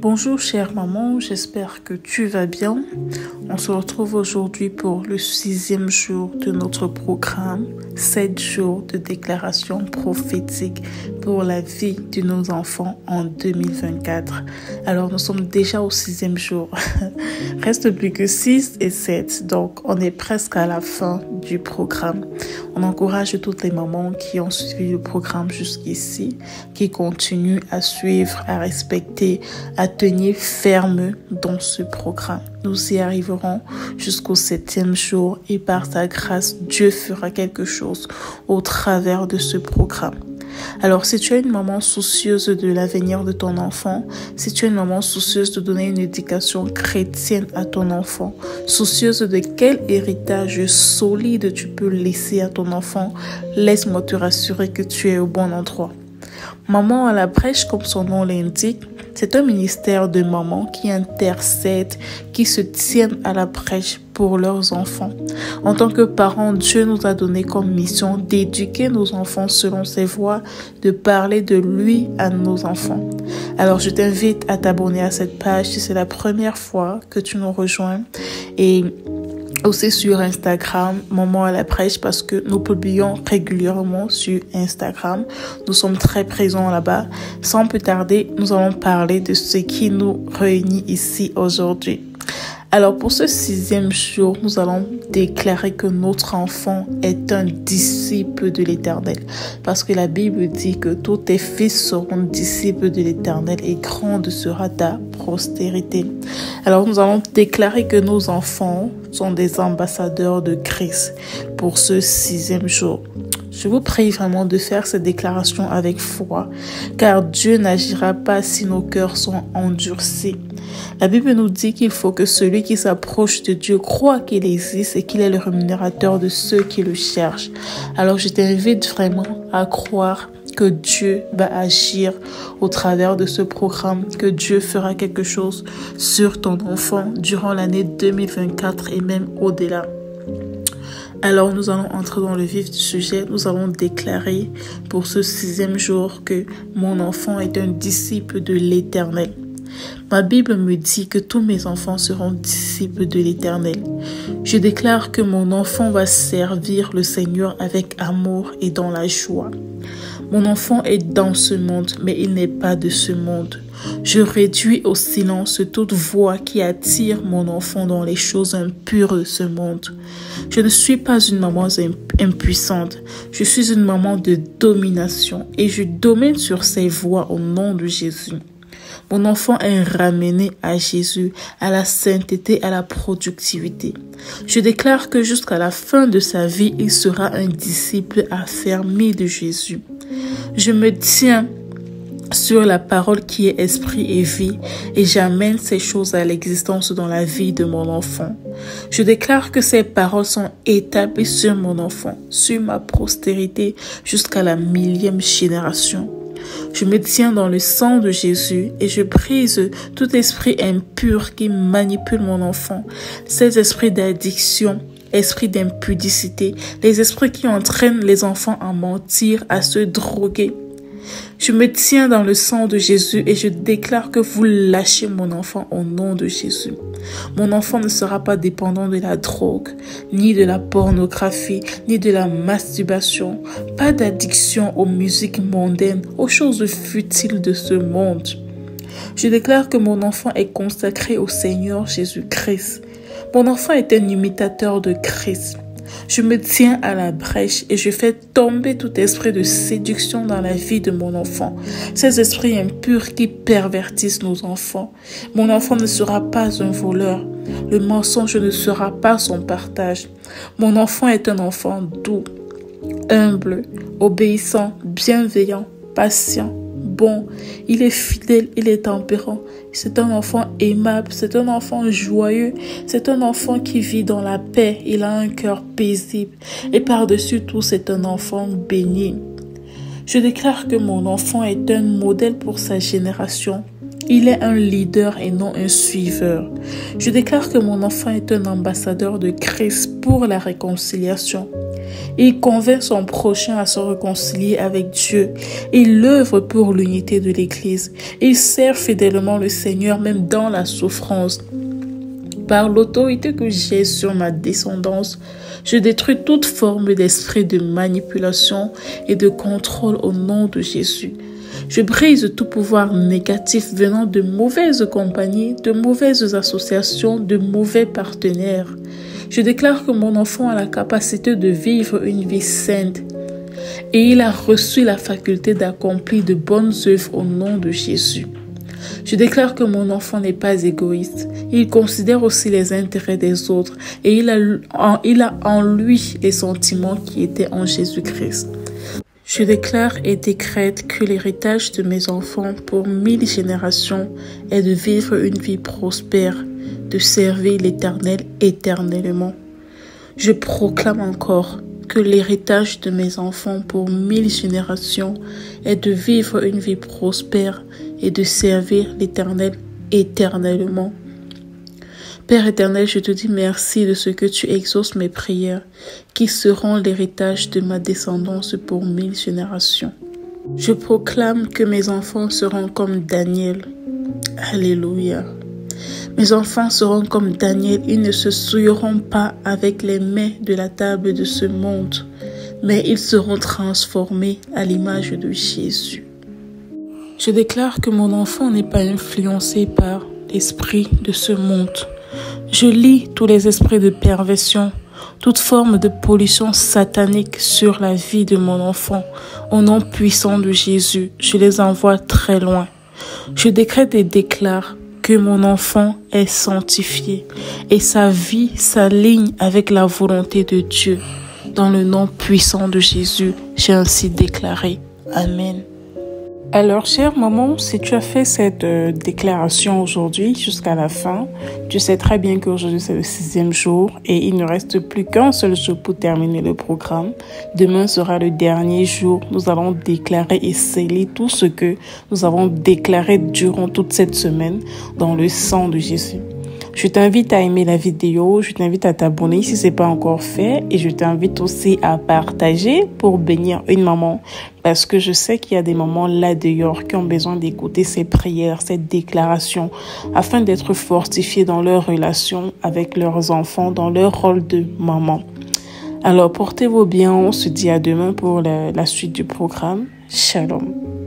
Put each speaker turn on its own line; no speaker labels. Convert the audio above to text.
Bonjour chère maman, j'espère que tu vas bien. On se retrouve aujourd'hui pour le 6e jour de notre programme, 7 jours de déclaration prophétique pour la vie de nos enfants en 2024. Alors nous sommes déjà au 6e jour. Reste plus que 6 et 7, donc on est presque à la fin du programme. On encourage toutes les mamans qui ont suivi le programme jusqu'ici, qui continuent à suivre, à respecter, à tenir ferme dans ce programme. Nous y arriverons jusqu'au 7e jour et par sa grâce, Dieu fera quelque chose au travers de ce programme. Alors, si tu es une maman soucieuse de l'avenir de ton enfant, si tu es une maman soucieuse de donner une éducation chrétienne à ton enfant, soucieuse de quel héritage solide tu peux laisser à ton enfant, laisse-moi te rassurer que tu es au bon endroit. Maman à la brèche, comme son nom l'indique, c'est un ministère de mamans qui intercèdent, qui se tiennent à la brèche pour leurs enfants. En tant que parents, Dieu nous a donné comme mission d'éduquer nos enfants selon ses voies, de parler de lui à nos enfants. Alors, je t'invite à t'abonner à cette page si c'est la première fois que tu nous rejoins et aussi sur Instagram, Maman à la brèche, parce que nous publions régulièrement sur Instagram. Nous sommes très présents là-bas. Sans plus tarder, nous allons parler de ce qui nous réunit ici aujourd'hui. Alors pour ce 6e jour, nous allons déclarer que notre enfant est un disciple de l'Éternel. Parce que la Bible dit que tous tes fils seront disciples de l'Éternel et grande sera ta postérité. Alors nous allons déclarer que nos enfants sont des ambassadeurs de Christ pour ce 6e jour. Je vous prie vraiment de faire cette déclaration avec foi, car Dieu n'agira pas si nos cœurs sont endurcis. La Bible nous dit qu'il faut que celui qui s'approche de Dieu croit qu'il existe et qu'il est le rémunérateur de ceux qui le cherchent. Alors je t'invite vraiment à croire que Dieu va agir au travers de ce programme, que Dieu fera quelque chose sur ton enfant durant l'année 2024 et même au-delà. Alors nous allons entrer dans le vif du sujet. Nous allons déclarer pour ce 6e jour que mon enfant est un disciple de l'Éternel. Ma Bible me dit que tous mes enfants seront disciples de l'Éternel. Je déclare que mon enfant va servir le Seigneur avec amour et dans la joie. Mon enfant est dans ce monde, mais il n'est pas de ce monde. Je réduis au silence toute voix qui attire mon enfant dans les choses impures de ce monde. Je ne suis pas une maman impuissante. Je suis une maman de domination et je domine sur ces voix au nom de Jésus. Mon enfant est ramené à Jésus, à la sainteté, à la productivité. Je déclare que jusqu'à la fin de sa vie, il sera un disciple affermi de Jésus. Je me tiens sur la parole qui est esprit et vie et j'amène ces choses à l'existence dans la vie de mon enfant. Je déclare que ces paroles sont établies sur mon enfant, sur ma postérité jusqu'à la 1000e génération. Je me tiens dans le sang de Jésus et je brise tout esprit impur qui manipule mon enfant, ces esprits d'addiction, esprits d'impudicité, les esprits qui entraînent les enfants à mentir, à se droguer. Je me tiens dans le sang de Jésus et je déclare que vous lâchez mon enfant au nom de Jésus. Mon enfant ne sera pas dépendant de la drogue, ni de la pornographie, ni de la masturbation. Pas d'addiction aux musiques mondaines, aux choses futiles de ce monde. Je déclare que mon enfant est consacré au Seigneur Jésus-Christ. Mon enfant est un imitateur de Christ. Je me tiens à la brèche et je fais tomber tout esprit de séduction dans la vie de mon enfant. Ces esprits impurs qui pervertissent nos enfants. Mon enfant ne sera pas un voleur. Le mensonge ne sera pas son partage. Mon enfant est un enfant doux, humble, obéissant, bienveillant, patient, bon. Il est fidèle, il est tempérant. C'est un enfant aimable, c'est un enfant joyeux, c'est un enfant qui vit dans la paix, il a un cœur paisible et par-dessus tout, c'est un enfant béni. Je déclare que mon enfant est un modèle pour sa génération. Il est un leader et non un suiveur. Je déclare que mon enfant est un ambassadeur de Christ pour la réconciliation. Il convainc son prochain à se réconcilier avec Dieu. Il œuvre pour l'unité de l'Église. Il sert fidèlement le Seigneur même dans la souffrance. Par l'autorité que j'ai sur ma descendance, je détruis toute forme d'esprit de manipulation et de contrôle au nom de Jésus. Je brise tout pouvoir négatif venant de mauvaises compagnies, de mauvaises associations, de mauvais partenaires. Je déclare que mon enfant a la capacité de vivre une vie sainte et il a reçu la faculté d'accomplir de bonnes œuvres au nom de Jésus. Je déclare que mon enfant n'est pas égoïste. Il considère aussi les intérêts des autres et il a en lui les sentiments qui étaient en Jésus-Christ. Je déclare et décrète que l'héritage de mes enfants pour 1000 générations est de vivre une vie prospère, de servir l'Éternel éternellement. Je proclame encore que l'héritage de mes enfants pour 1000 générations est de vivre une vie prospère et de servir l'Éternel éternellement. Père éternel, je te dis merci de ce que tu exauces mes prières, qui seront l'héritage de ma descendance pour 1000 générations. Je proclame que mes enfants seront comme Daniel. Alléluia. Mes enfants seront comme Daniel, ils ne se souilleront pas avec les mets de la table de ce monde, mais ils seront transformés à l'image de Jésus. Je déclare que mon enfant n'est pas influencé par l'esprit de ce monde. Je lis tous les esprits de perversion, toute forme de pollution satanique sur la vie de mon enfant. Au nom puissant de Jésus, je les envoie très loin. Je décrète et déclare que mon enfant est sanctifié et sa vie s'aligne avec la volonté de Dieu. Dans le nom puissant de Jésus, j'ai ainsi déclaré. Amen. Alors, chère maman, si tu as fait cette déclaration aujourd'hui jusqu'à la fin, tu sais très bien qu'aujourd'hui c'est le 6e jour et il ne reste plus qu'un seul jour pour terminer le programme. Demain sera le dernier jour. Nous allons déclarer et sceller tout ce que nous avons déclaré durant toute cette semaine dans le sang de Jésus. Je t'invite à aimer la vidéo, je t'invite à t'abonner si ce n'est pas encore fait et je t'invite aussi à partager pour bénir une maman parce que je sais qu'il y a des mamans là dehors qui ont besoin d'écouter ces prières, cette déclaration afin d'être fortifiées dans leur relation avec leurs enfants, dans leur rôle de maman. Alors portez-vous bien, on se dit à demain pour la suite du programme. Shalom.